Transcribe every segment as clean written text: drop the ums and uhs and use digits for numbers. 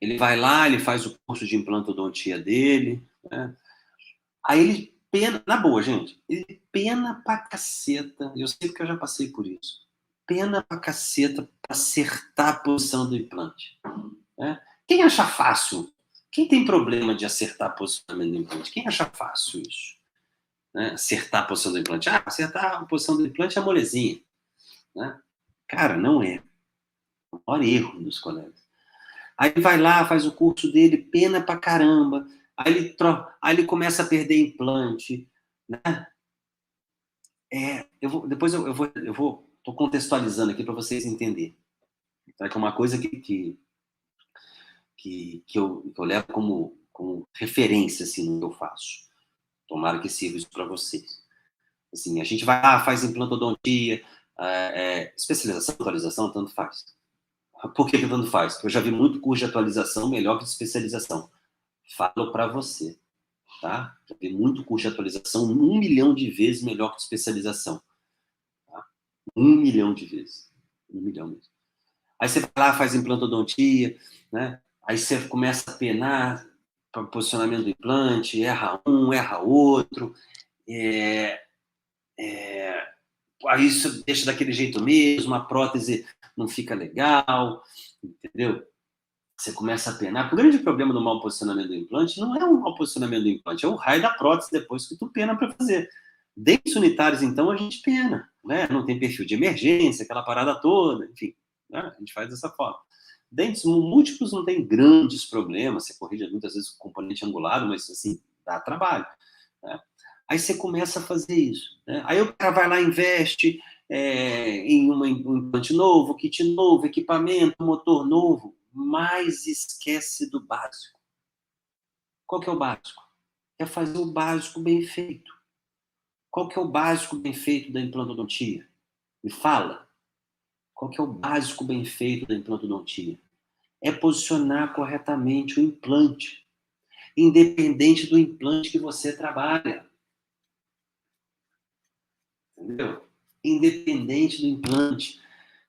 Ele vai lá, ele faz o curso de implantodontia dele, né? Aí ele pena, na boa, gente, ele pena pra caceta, eu sei porque eu já passei por isso, pena pra caceta pra acertar a posição do implante, né? Quem acha fácil? Quem tem problema de acertar o posicionamento do implante? Quem acha fácil isso? Né? Acertar a posição do implante. Ah, acertar a posição do implante é molezinha, né? Cara, não é. O maior erro dos colegas. Aí ele vai lá, faz o curso dele, pena pra caramba. Aí ele começa a perder implante, né? Depois tô contextualizando aqui para vocês entenderem. Tá? Que é uma coisa que eu levo como referência assim, no que eu faço. Tomara que sirva isso para vocês. Assim, a gente vai lá, faz implantodontia, especialização, atualização, tanto faz. Por que tanto faz? Porque eu já vi muito curso de atualização melhor que de especialização. Falo para você, tá? Já vi muito curso de atualização 1 milhão de vezes melhor que de especialização. Tá? 1 milhão de vezes. 1 milhão mesmo. Aí você vai lá, faz implantodontia, né? Aí você começa a penar para o posicionamento do implante, erra um, erra outro, é, aí isso deixa daquele jeito mesmo, a prótese não fica legal, entendeu? Você começa a penar. O grande problema do mau posicionamento do implante não é o mau posicionamento do implante, é o raio da prótese depois que tu pena para fazer. Dentes unitários, então, a gente pena, né? Não tem perfil de emergência, aquela parada toda, enfim, né? A gente faz dessa forma. Dentes múltiplos não tem grandes problemas, você corrige muitas vezes com componente angulado, mas assim, dá trabalho, né? Aí você começa a fazer isso, né? Aí o cara vai lá, investe em um implante novo, kit novo, equipamento, motor novo, mas esquece do básico. Qual que é o básico? É fazer o básico bem feito. Qual que é o básico bem feito da implantodontia? Me fala. Qual que é o básico bem feito da implantodontia? É posicionar corretamente o implante, independente do implante que você trabalha. Entendeu? Independente do implante.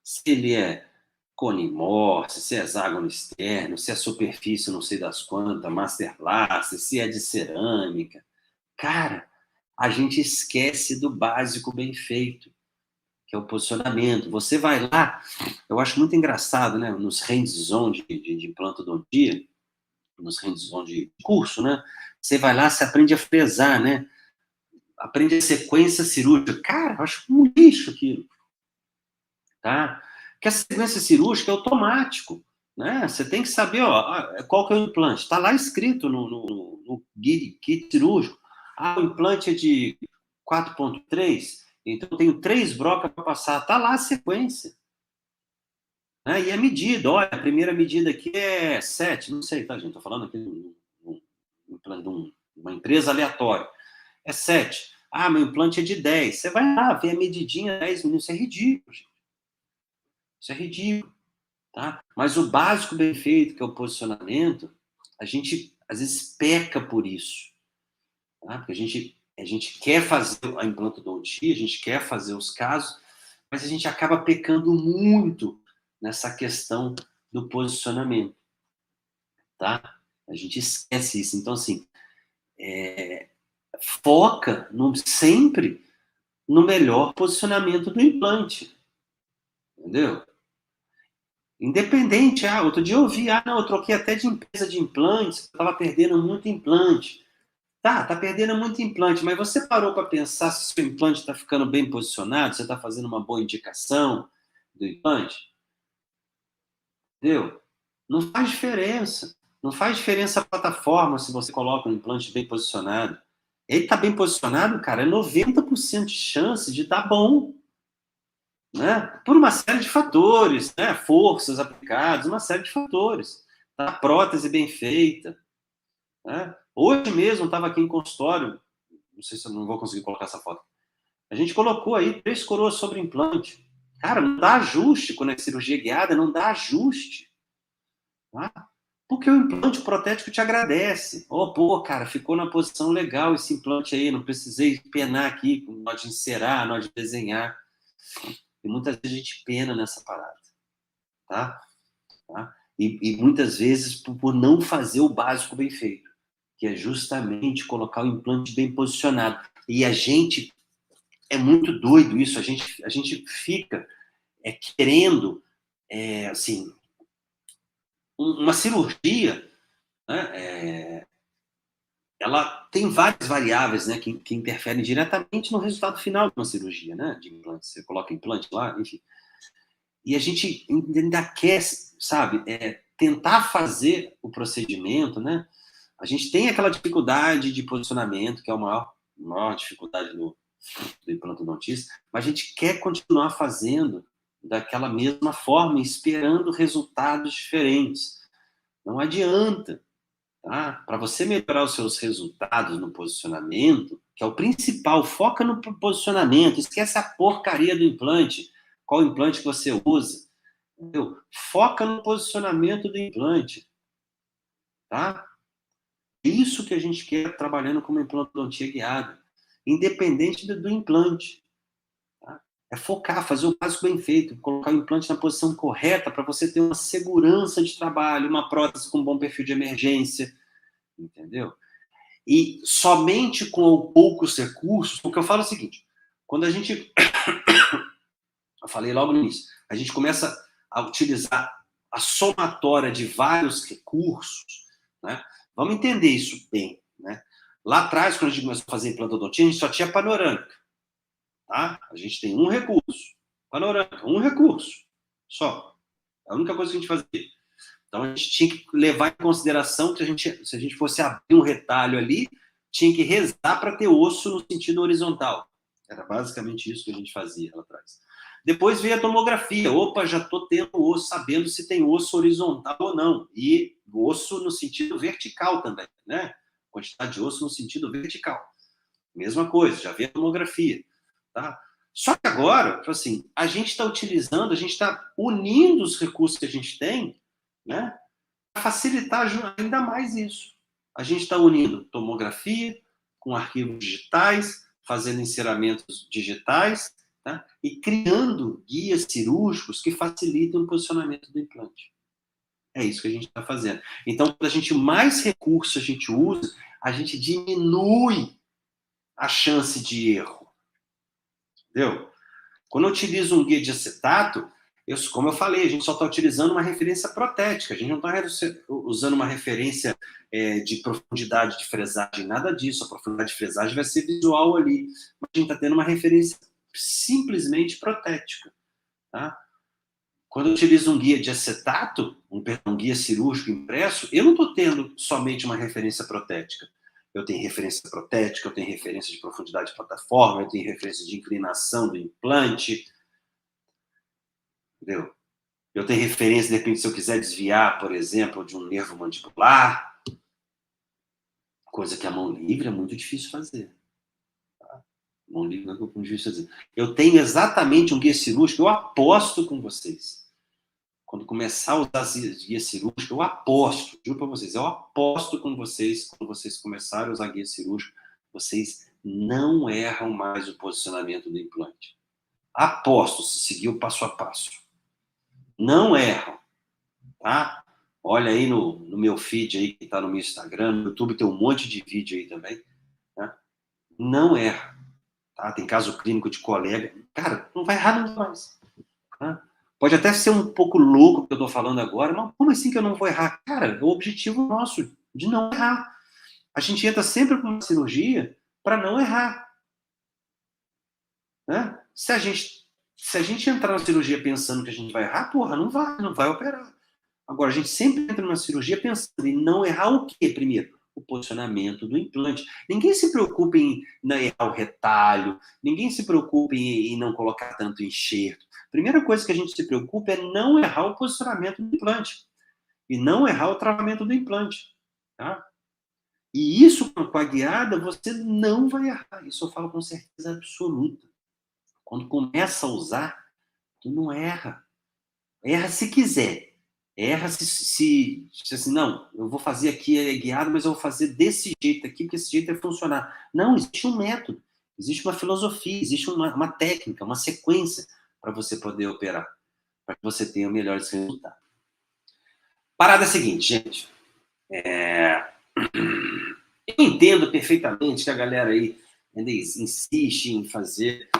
Se ele é conimorse, se é hexágono externo, se é superfície não sei das quantas, masterlace, se é de cerâmica. Cara, a gente esquece do básico bem feito, que é o posicionamento. Você vai lá, eu acho muito engraçado, né? Nos hands-on de implantodontia, nos hands-on de curso, né? Você vai lá, você aprende a fresar, né? Aprende a sequência cirúrgica. Cara, eu acho um lixo aquilo, tá? Porque a sequência cirúrgica é automático, né? Você tem que saber, ó, qual que é o implante. Está lá escrito no kit cirúrgico. Ah, o implante é de 4,3, então eu tenho 3 brocas para passar. Está lá a sequência. Né? E a medida, olha, a primeira medida aqui é 7, não sei, tá, gente? Estou falando aqui de uma empresa aleatória. É 7. Ah, meu implante é de 10. Você vai lá ver a medidinha 10 minutos. Isso é ridículo, gente. Isso é ridículo. Tá? Mas o básico bem feito, que é o posicionamento, a gente às vezes peca por isso. Tá? Porque a gente quer fazer a implantodontia, a gente quer fazer os casos, mas a gente acaba pecando muito nessa questão do posicionamento. Tá? A gente esquece isso. Então, assim, foca sempre no melhor posicionamento do implante. Entendeu? Independente, outro dia eu vi, não, eu troquei até de empresa de implantes, estava perdendo muito implante. Tá perdendo muito implante, mas você parou para pensar se o seu implante está ficando bem posicionado, você está fazendo uma boa indicação do implante? Entendeu? Não faz diferença. Não faz diferença a plataforma se você coloca um implante bem posicionado. Ele está bem posicionado, cara, é 90% de chance de dar bom. Né? Por uma série de fatores, né? Forças aplicadas, uma série de fatores. Tá? A prótese bem feita. Né? Hoje mesmo estava aqui em consultório, não sei se eu não vou conseguir colocar essa foto. A gente colocou aí 3 coroas sobre implante. Cara, não dá ajuste quando é cirurgia guiada, não dá ajuste. Tá? Porque o implante protético te agradece. Oh, pô, cara, ficou na posição legal esse implante aí, não precisei penar aqui, na hora de encerar, na hora de desenhar. E muitas vezes a gente pena nessa parada. Tá? Tá? E muitas vezes por não fazer o básico bem feito, que é justamente colocar o implante bem posicionado. E a gente, é muito doido isso, a gente fica querendo, assim, uma cirurgia, né, ela tem várias variáveis, né, que interferem diretamente no resultado final de uma cirurgia, né, de implante. Você coloca implante lá, enfim. E a gente ainda quer, sabe, tentar fazer o procedimento, né? A gente tem aquela dificuldade de posicionamento, que é a maior dificuldade do implantodontista, mas a gente quer continuar fazendo daquela mesma forma, esperando resultados diferentes. Não adianta, tá? Para você melhorar os seus resultados no posicionamento, que é o principal, foca no posicionamento, esquece a porcaria do implante, qual implante que você usa, entendeu? Foca no posicionamento do implante, tá? Isso que a gente quer trabalhando com uma implantodontia guiada, independente do implante. Tá? É focar, fazer o básico bem feito, colocar o implante na posição correta para você ter uma segurança de trabalho, uma prótese com um bom perfil de emergência, entendeu? E somente com poucos recursos, porque eu falo o seguinte, quando a gente, eu falei logo no início, a gente começa a utilizar a somatória de vários recursos, né? Vamos entender isso bem, né? Lá atrás, quando a gente começou a fazer implantodontia, a gente só tinha panorâmica, tá? A gente tem um recurso, panorâmica, um recurso, só. É a única coisa que a gente fazia. Então, a gente tinha que levar em consideração que se a gente fosse abrir um retalho ali, tinha que rezar para ter osso no sentido horizontal. Era basicamente isso que a gente fazia lá atrás. Depois veio a tomografia. Opa, já estou tendo osso, sabendo se tem osso horizontal ou não. E osso no sentido vertical também, né? Quantidade de osso no sentido vertical. Mesma coisa, já veio a tomografia. Tá? Só que agora, assim, a gente está utilizando, a gente está unindo os recursos que a gente tem, né? Para facilitar ainda mais isso. A gente está unindo tomografia com arquivos digitais, fazendo enceramentos digitais, tá? E criando guias cirúrgicos que facilitem o posicionamento do implante. É isso que a gente está fazendo. Então, quando a gente mais recursos a gente usa, a gente diminui a chance de erro. Entendeu? Quando eu utilizo um guia de acetato, como eu falei, a gente só está utilizando uma referência protética, a gente não está usando uma referência de profundidade de fresagem, nada disso. A profundidade de fresagem vai ser visual ali, mas a gente está tendo uma referência simplesmente protética. Tá? Quando eu utilizo um guia de acetato, um guia cirúrgico impresso, eu não estou tendo somente uma referência protética. Eu tenho referência protética, eu tenho referência de profundidade de plataforma, eu tenho referência de inclinação do implante, entendeu? Eu tenho referência, de repente, se eu quiser desviar, por exemplo, de um nervo mandibular, coisa que a mão livre é muito difícil fazer. Tá? Mão livre é muito difícil fazer. Eu tenho exatamente um guia cirúrgico, eu aposto com vocês. Quando começar a usar guia cirúrgico, eu aposto, juro para vocês, eu aposto com vocês, quando vocês começarem a usar guia cirúrgico, vocês não erram mais o posicionamento do implante. Aposto, se seguir o passo a passo. Não erram, tá? Olha aí no meu feed aí, que está no meu Instagram, no YouTube tem um monte de vídeo aí também, tá? Não erra, tá? Tem caso clínico de colega. Cara, não vai errar nunca mais. Tá? Pode até ser um pouco louco o que eu estou falando agora, mas como assim que eu não vou errar? Cara, é o objetivo nosso de não errar. A gente entra sempre com uma cirurgia para não errar. Né? Se a gente entrar na cirurgia pensando que a gente vai errar, porra, não vai operar. Agora, a gente sempre entra numa cirurgia pensando em não errar o quê, primeiro? O posicionamento do implante. Ninguém se preocupa em não errar o retalho, ninguém se preocupa em não colocar tanto enxerto. A primeira coisa que a gente se preocupa é não errar o posicionamento do implante e não errar o travamento do implante. Tá? E isso, com a guiada, você não vai errar. Isso eu falo com certeza absoluta. Quando começa a usar, tu não erra. Erra se quiser. Erra se assim, não, eu vou fazer aqui guiado, mas eu vou fazer desse jeito aqui, porque esse jeito vai funcionar. Não, existe um método, existe uma filosofia, existe uma técnica, uma sequência para você poder operar, para que você tenha melhores resultados. Parada é a seguinte, gente. Eu entendo perfeitamente que a galera aí ainda insiste em fazer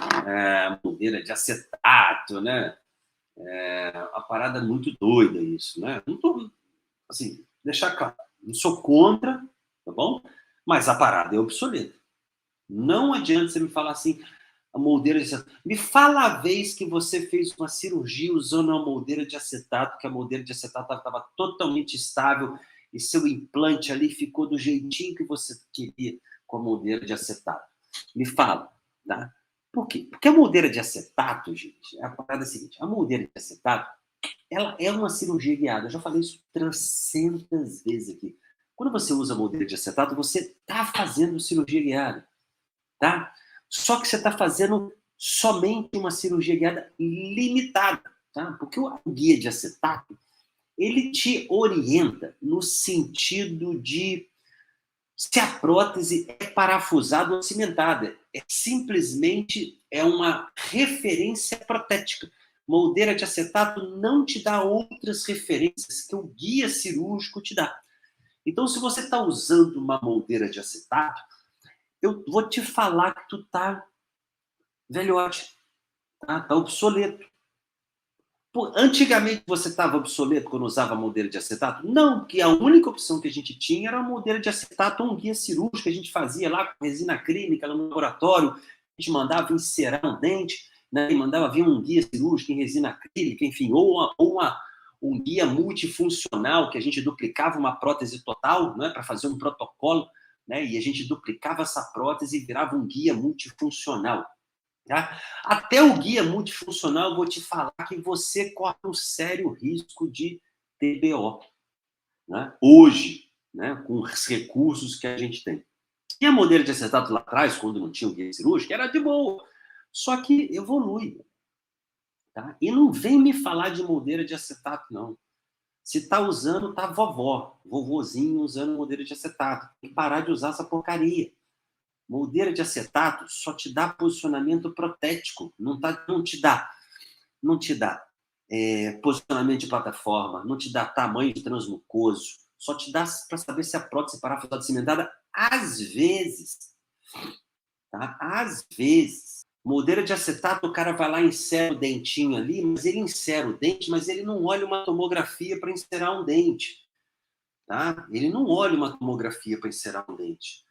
moldeira de acetato, né? Uma parada muito doida isso, né? Não tô, assim, deixar claro, não sou contra, tá bom? Mas a parada é obsoleta. Não adianta você me falar assim, a moldeira de acetato. Me fala a vez que você fez uma cirurgia usando uma moldeira de acetato, que a moldeira de acetato estava totalmente estável e seu implante ali ficou do jeitinho que você queria com a moldeira de acetato. Me fala, tá? Por quê? Porque a moldeira de acetato, gente, a parada é a seguinte, a moldeira de acetato, ela é uma cirurgia guiada. Eu já falei isso 300 vezes aqui. Quando você usa a moldeira de acetato, você está fazendo cirurgia guiada, tá? Só que você está fazendo somente uma cirurgia guiada limitada, tá? Porque o guia de acetato, ele te orienta no sentido de se a prótese é parafusada ou cimentada. Simplesmente uma referência protética. Moldeira de acetato não te dá outras referências que o guia cirúrgico te dá. Então, se você está usando uma moldeira de acetato, eu vou te falar que tu tá velhote, tá obsoleto. Antigamente você estava obsoleto quando usava moldeira de acetato? Não, porque a única opção que a gente tinha era a moldeira de acetato ou um guia cirúrgico que a gente fazia lá com resina acrílica no laboratório, a gente mandava encerar um dente, né, e mandava vir um guia cirúrgico em resina acrílica, enfim, um guia multifuncional que a gente duplicava uma prótese total, né, para fazer um protocolo, né, e a gente duplicava essa prótese e virava um guia multifuncional. Tá? Até o guia multifuncional, eu vou te falar que você corre um sério risco de TBO, né? Hoje, né, com os recursos que a gente tem. E a moldeira de acetato lá atrás, quando não tinha o guia cirúrgico, era de boa. Só que evolui. Tá? E não vem me falar de moldeira de acetato, não. Se tá usando, tá vovozinho usando moldeira de acetato. Tem que parar de usar essa porcaria. Moldeira de acetato só te dá posicionamento protético, não te dá posicionamento de plataforma, não te dá tamanho de transmucoso, só te dá para saber se a prótese parafusada cimentada, às vezes, tá? Às vezes. Moldeira de acetato, o cara vai lá e insera o dentinho ali, mas ele insera o dente, mas ele não olha uma tomografia para inserar um dente, tá? Ele não olha uma tomografia para inserar um dente.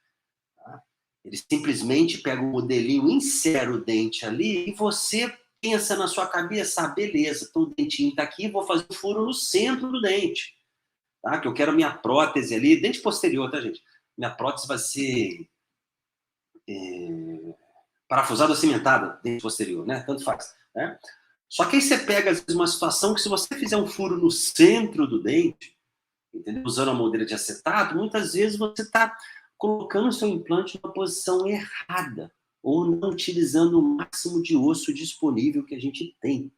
Ele simplesmente pega o modelinho, insere o dente ali e você pensa na sua cabeça, beleza, então o dentinho está aqui, vou fazer um furo no centro do dente, tá? Que eu quero minha prótese ali, dente posterior, tá, gente? Minha prótese vai ser parafusada ou cimentada, dente posterior, né? Tanto faz, né? Só que aí você pega, às vezes, uma situação que se você fizer um furo no centro do dente, entendeu? Usando a moldeira de acetato, muitas vezes você está colocando o seu implante numa posição errada ou não utilizando o máximo de osso disponível que a gente tem,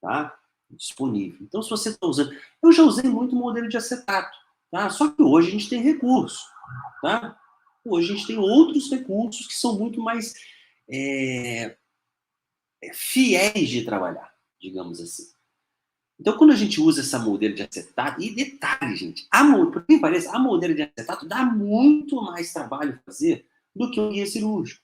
tá? Disponível. Então, se você está usando... Eu já usei muito modelo de acetato, tá? Só que hoje a gente tem recurso, tá? Hoje a gente tem outros recursos que são muito mais fiéis de trabalhar, digamos assim. Então, quando a gente usa essa moldeira de acetato, e detalhe, gente, por que parece, a moldeira de acetato dá muito mais trabalho fazer do que o guia cirúrgico.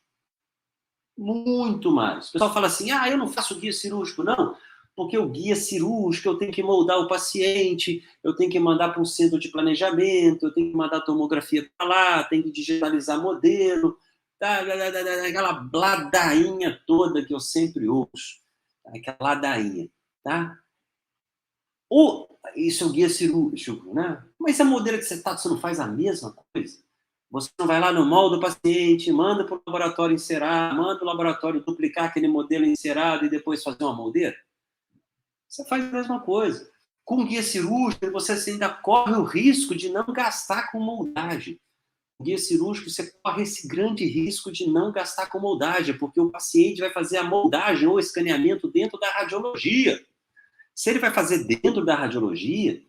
Muito mais. O pessoal fala assim, eu não faço guia cirúrgico, não, porque o guia cirúrgico eu tenho que moldar o paciente, eu tenho que mandar para um centro de planejamento, eu tenho que mandar a tomografia para lá, tenho que digitalizar modelo, aquela ladainha toda que eu sempre ouço, aquela ladainha, tá? Isso é o guia cirúrgico, né? Mas a moldeira de acetato você não faz a mesma coisa? Você não vai lá no molde do paciente, manda para o laboratório encerar, manda o laboratório duplicar aquele modelo encerado e depois fazer uma moldeira? Você faz a mesma coisa. Com o guia cirúrgico, você ainda corre o risco de não gastar com moldagem. O guia cirúrgico, você corre esse grande risco de não gastar com moldagem, porque o paciente vai fazer a moldagem ou escaneamento dentro da radiologia. Se ele vai fazer dentro da radiologia,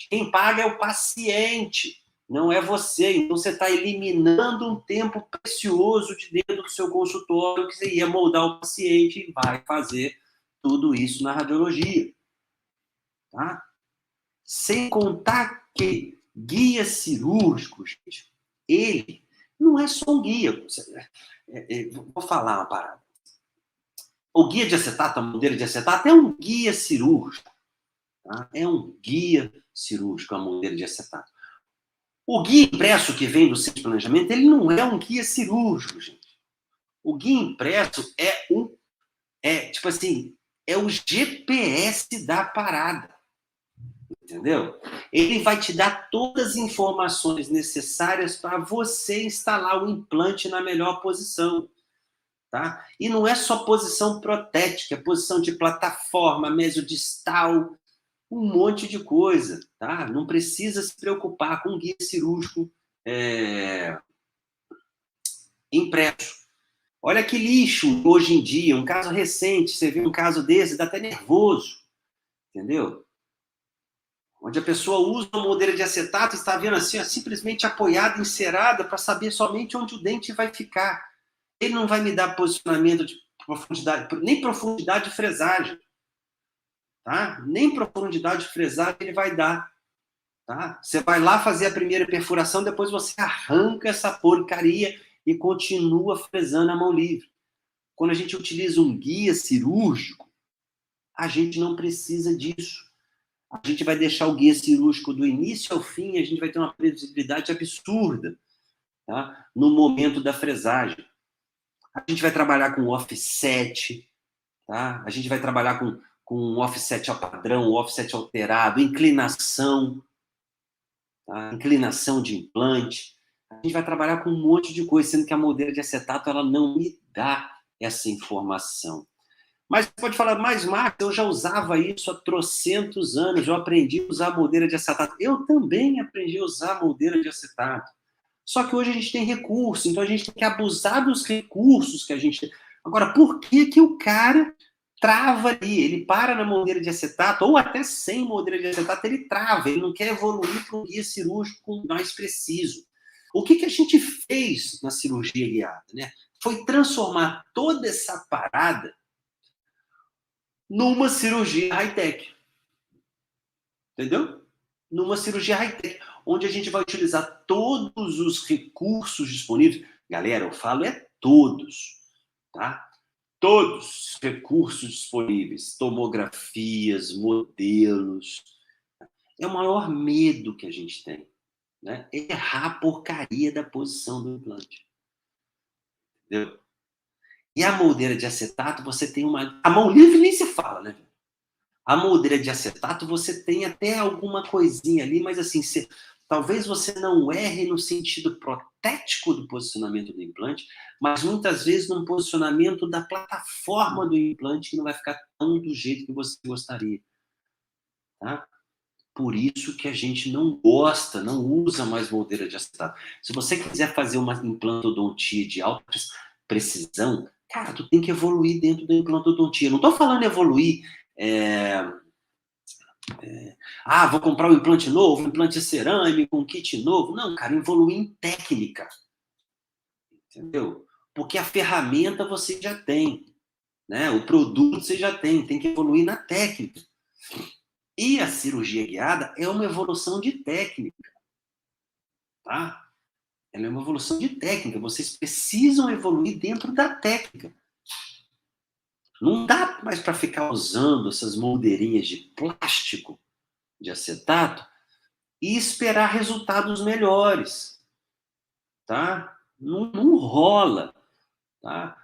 quem paga é o paciente, não é você. Então você está eliminando um tempo precioso de dentro do seu consultório que você ia moldar o paciente e vai fazer tudo isso na radiologia. Tá? Sem contar que guia cirúrgico, gente, ele não é só um guia. Vou falar uma parada. O guia de acetato, a modelo de acetato, é um guia cirúrgico. Tá? É um guia cirúrgico, a modelo de acetato. O guia impresso que vem do centro de planejamento, ele não é um guia cirúrgico, gente. O guia impresso tipo assim, é o GPS da parada. Entendeu? Ele vai te dar todas as informações necessárias para você instalar o implante na melhor posição. Tá? E não é só posição protética, é posição de plataforma, mesodistal, um monte de coisa. Tá? Não precisa se preocupar com guia cirúrgico impresso. Olha que lixo hoje em dia, um caso recente, você vê um caso desse, dá até nervoso. Entendeu? Onde a pessoa usa uma moldeira de acetato e está vendo assim, ó, simplesmente apoiada, encerada, para saber somente onde o dente vai ficar. Ele não vai me dar posicionamento de profundidade, nem profundidade de fresagem. Tá? Nem profundidade de fresagem ele vai dar. Tá? Você vai lá fazer a primeira perfuração, depois você arranca essa porcaria e continua fresando a mão livre. Quando a gente utiliza um guia cirúrgico, a gente não precisa disso. A gente vai deixar o guia cirúrgico do início ao fim e a gente vai ter uma previsibilidade absurda, tá? No momento da fresagem. A gente vai trabalhar com offset, tá? A gente vai trabalhar com um offset ao padrão, offset alterado, inclinação, tá? Inclinação de implante. A gente vai trabalhar com um monte de coisa, sendo que a moldeira de acetato ela não me dá essa informação. Mas você pode falar, mas Marcos, eu já usava isso há trocentos anos, eu aprendi a usar a moldeira de acetato. Eu também aprendi a usar a moldeira de acetato. Só que hoje a gente tem recurso, então a gente tem que abusar dos recursos que a gente tem. Agora, por que que o cara trava ali? Ele para na moldeira de acetato, ou até sem moldeira de acetato, ele trava, ele não quer evoluir para um guia cirúrgico mais preciso. O que que a gente fez na cirurgia guiada, né? Foi transformar toda essa parada numa cirurgia high-tech. Entendeu? Numa cirurgia high-tech, onde a gente vai utilizar todos os recursos disponíveis. Galera, eu falo todos, tá? Todos os recursos disponíveis. Tomografias, modelos. É o maior medo que a gente tem, né? É errar a porcaria da posição do implante. Entendeu? E a moldeira de acetato, você tem uma... A mão livre nem se fala, né? A moldeira de acetato, você tem até alguma coisinha ali, mas assim, talvez você não erre no sentido protético do posicionamento do implante, mas muitas vezes no posicionamento da plataforma do implante que não vai ficar tão do jeito que você gostaria. Tá? Por isso que a gente não gosta, não usa mais moldeira de acetato. Se você quiser fazer uma implantodontia de alta precisão, cara, tu tem que evoluir dentro da implantodontia. Não estou falando evoluir... vou comprar um implante novo, um implante cerâmico, um kit novo. Não, cara, evoluir em técnica. Entendeu? Porque a ferramenta você já tem, né? O produto você já tem que evoluir na técnica. E a cirurgia guiada é uma evolução de técnica, tá? Ela é uma evolução de técnica. Vocês precisam evoluir dentro da técnica. Não dá mais para ficar usando essas moldeirinhas de plástico, de acetato, e esperar resultados melhores, tá? Não rola, tá?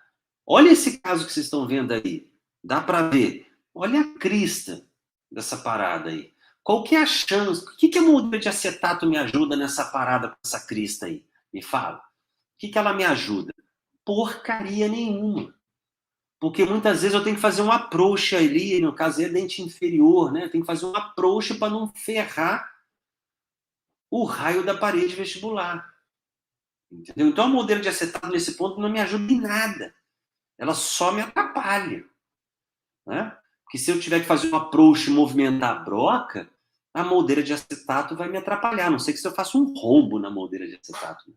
Olha esse caso que vocês estão vendo aí. Dá para ver. Olha a crista dessa parada aí. Qual que é a chance? O que a moldeira de acetato me ajuda nessa parada com essa crista aí? Me fala. O que ela me ajuda? Porcaria nenhuma. Porque muitas vezes eu tenho que fazer um approach ali, no caso é dente inferior, né? Eu tenho que fazer um approach para não ferrar o raio da parede vestibular. Entendeu? Então a moldeira de acetato nesse ponto não me ajuda em nada. Ela só me atrapalha. Né? Porque se eu tiver que fazer um approach e movimentar a broca, a moldeira de acetato vai me atrapalhar. A não sei que se eu faço um rombo na moldeira de acetato, né?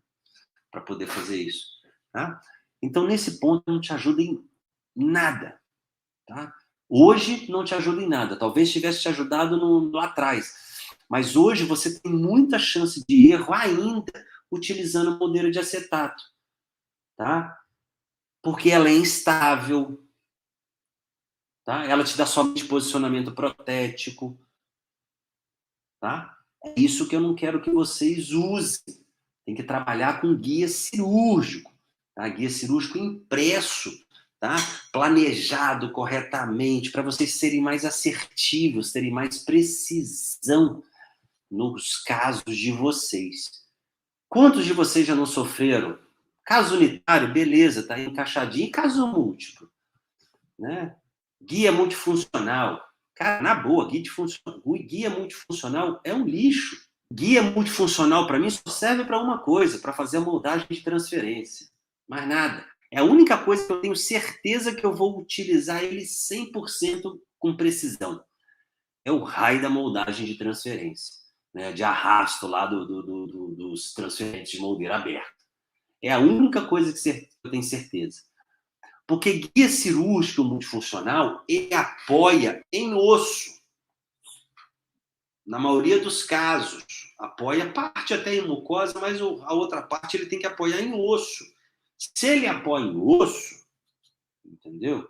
Para poder fazer isso. Tá? Então, nesse ponto, não te ajuda em nada. Tá? Hoje, não te ajuda em nada. Talvez tivesse te ajudado lá atrás. Mas hoje você tem muita chance de erro ainda utilizando moldeira de acetato, tá? Porque ela é instável, tá? Ela te dá somente posicionamento protético, tá? É isso que eu não quero que vocês usem. Tem que trabalhar com guia cirúrgico, tá? Guia cirúrgico impresso, tá? Planejado corretamente, para vocês serem mais assertivos, terem mais precisão nos casos de vocês. Quantos de vocês já não sofreram? Caso unitário, beleza, tá encaixadinho. E caso múltiplo, né? Guia multifuncional. Cara, na boa, guia multifuncional é um lixo. Guia multifuncional, para mim, só serve para uma coisa, para fazer a moldagem de transferência. Mais nada. É a única coisa que eu tenho certeza que eu vou utilizar ele 100% com precisão. É o raio da moldagem de transferência, né? De arrasto lá dos transferentes de moldeira aberta. É a única coisa que eu tenho certeza. Porque guia cirúrgico multifuncional, ele apoia em osso. Na maioria dos casos, apoia parte até em mucosa, mas a outra parte ele tem que apoiar em osso. Se ele apoia em osso, entendeu?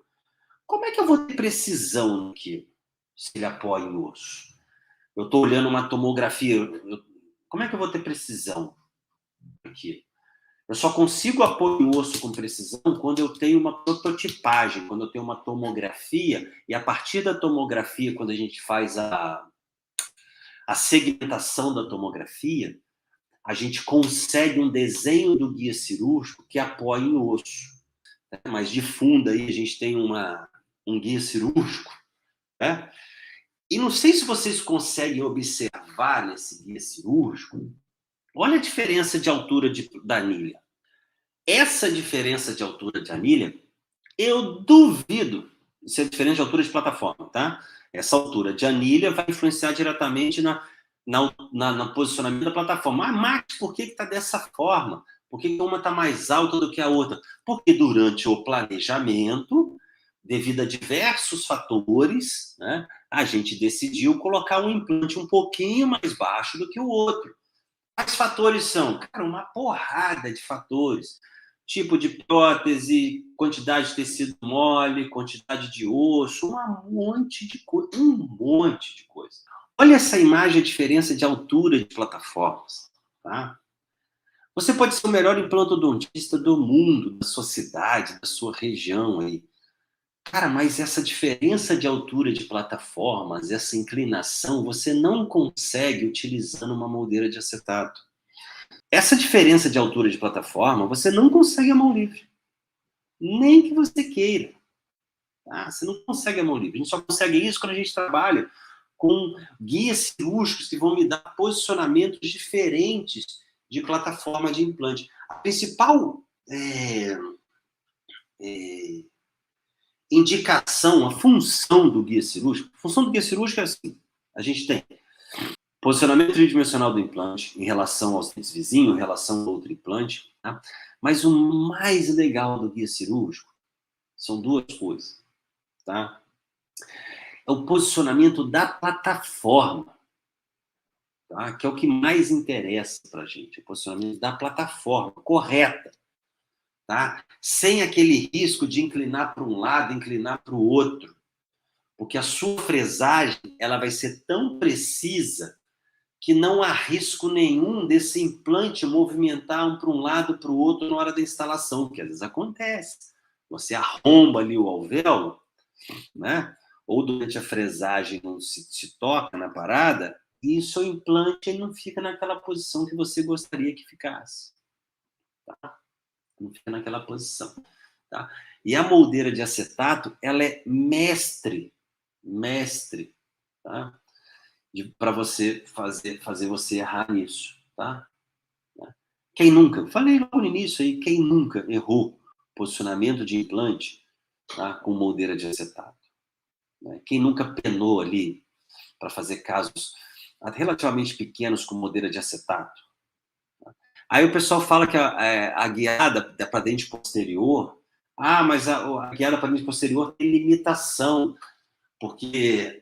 Como é que eu vou ter precisão aqui se ele apoia em osso? Eu estou olhando uma tomografia, como é que eu vou ter precisão aqui? Eu só consigo apoio em osso com precisão quando eu tenho uma prototipagem, quando eu tenho uma tomografia, e a partir da tomografia, quando a gente faz a segmentação da tomografia, a gente consegue um desenho do guia cirúrgico que apoia em osso. Né? Mas de fundo aí a gente tem um guia cirúrgico, né? E não sei se vocês conseguem observar nesse guia cirúrgico, olha a diferença de altura da anilha. Essa diferença de altura de anilha, eu duvido, isso é diferente de altura de plataforma, tá? Essa altura de anilha vai influenciar diretamente no posicionamento da plataforma. Ah, Max, por que está dessa forma? Por que uma está mais alta do que a outra? Porque durante o planejamento, devido a diversos fatores, né, a gente decidiu colocar um implante um pouquinho mais baixo do que o outro. Quais fatores são? Cara, uma porrada de fatores. Tipo de prótese, quantidade de tecido mole, quantidade de osso, um monte de coisa. Um monte de coisa. Olha essa imagem, a diferença de altura de plataformas. Tá? Você pode ser o melhor implantodontista do mundo, da sua cidade, da sua região aí. Cara, mas essa diferença de altura de plataformas, essa inclinação, você não consegue utilizando uma moldeira de acetato. Essa diferença de altura de plataforma, você não consegue a mão livre. Nem que você queira. Tá? Você não consegue a mão livre. A gente só consegue isso quando a gente trabalha com guias cirúrgicos que vão me dar posicionamentos diferentes de plataforma de implante. A principal indicação, a função do guia cirúrgico, a função do guia cirúrgico é assim, a gente tem posicionamento tridimensional do implante em relação aos dentes vizinhos, em relação ao outro implante, tá? Mas o mais legal do guia cirúrgico são duas coisas, tá? É o posicionamento da plataforma, tá? Que é o que mais interessa para a gente, o posicionamento da plataforma correta, tá? Sem aquele risco de inclinar para um lado, inclinar para o outro, porque a sua fresagem ela vai ser tão precisa que não há risco nenhum desse implante movimentar para um lado para o outro na hora da instalação, que às vezes acontece. Você arromba ali o alvéolo, né? Ou durante a fresagem não se toca na parada, e o seu implante ele não fica naquela posição que você gostaria que ficasse. Tá? Não fica naquela posição. Tá? E a moldeira de acetato, ela é mestre, tá? Para você fazer você errar nisso, tá? Quem nunca, falei logo no início aí, quem nunca errou posicionamento de implante, tá? Com moldeira de acetato? Né? Quem nunca penou ali para fazer casos relativamente pequenos com moldeira de acetato? Tá? Aí o pessoal fala que a guiada para dente posterior, mas a guiada para dente posterior tem limitação, porque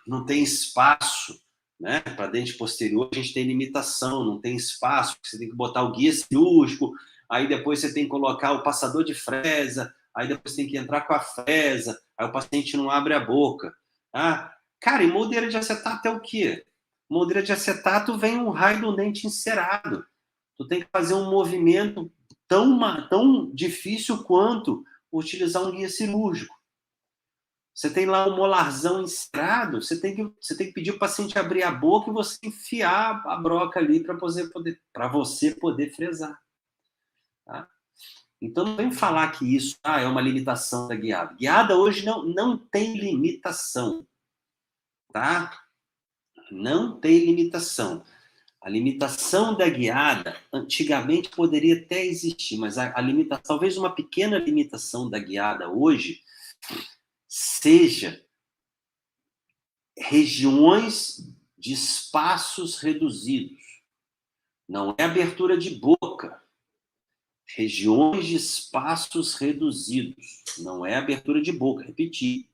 não tem espaço né? Para dente posterior, a gente tem limitação, não tem espaço, você tem que botar o guia cirúrgico, aí depois você tem que colocar o passador de fresa, aí depois tem que entrar com a fresa, aí o paciente não abre a boca. Ah, cara, e moldeira de acetato é o quê? Moldeira de acetato vem um raio do dente encerado. Tu tem que fazer um movimento tão difícil quanto utilizar um guia cirúrgico. Você tem lá um molarzão encerado, você tem que pedir o paciente abrir a boca e você enfiar a broca ali para você poder fresar. Tá? Então, não vem falar que isso é uma limitação da guiada. Guiada hoje não tem limitação. Tá? Não tem limitação. A limitação da guiada, antigamente poderia até existir, mas a limitação, talvez uma pequena limitação da guiada hoje, seja regiões de espaços reduzidos. Não é abertura de boca. Regiões de espaços reduzidos. Não é abertura de boca, repetir.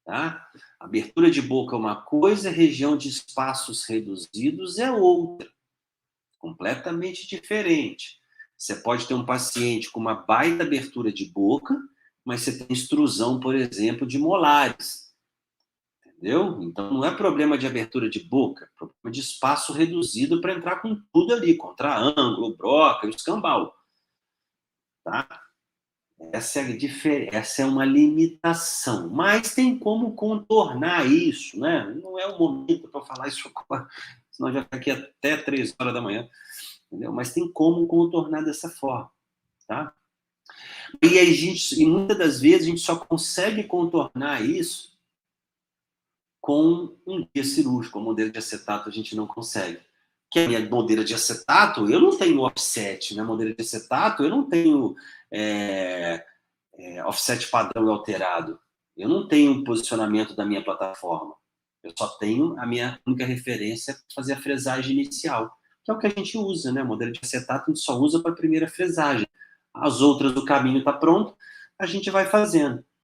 Tá? Abertura de boca é uma coisa, região de espaços reduzidos é outra. Completamente diferente. Você pode ter um paciente com uma baita abertura de boca, mas você tem extrusão, por exemplo, de molares. Entendeu? Então, não é problema de abertura de boca, é problema de espaço reduzido para entrar com tudo ali, contra-ângulo, broca, escambau. Tá? Essa é uma limitação, mas tem como contornar isso, né? Não é o momento para falar isso agora, senão já fica aqui até 3 horas da manhã, entendeu? Mas tem como contornar dessa forma, tá? E muitas das vezes a gente só consegue contornar isso com um guia cirúrgico, a moldeira de acetato a gente não consegue. Que a minha moldeira de acetato, eu não tenho offset, né? Moldeira de acetato, eu não tenho offset padrão alterado. Eu não tenho um posicionamento da minha plataforma. Eu só tenho a minha única referência para fazer a fresagem inicial, que é o que a gente usa, né? Moldeira de acetato a gente só usa para a primeira fresagem. As outras, o caminho está pronto, a gente vai fazendo.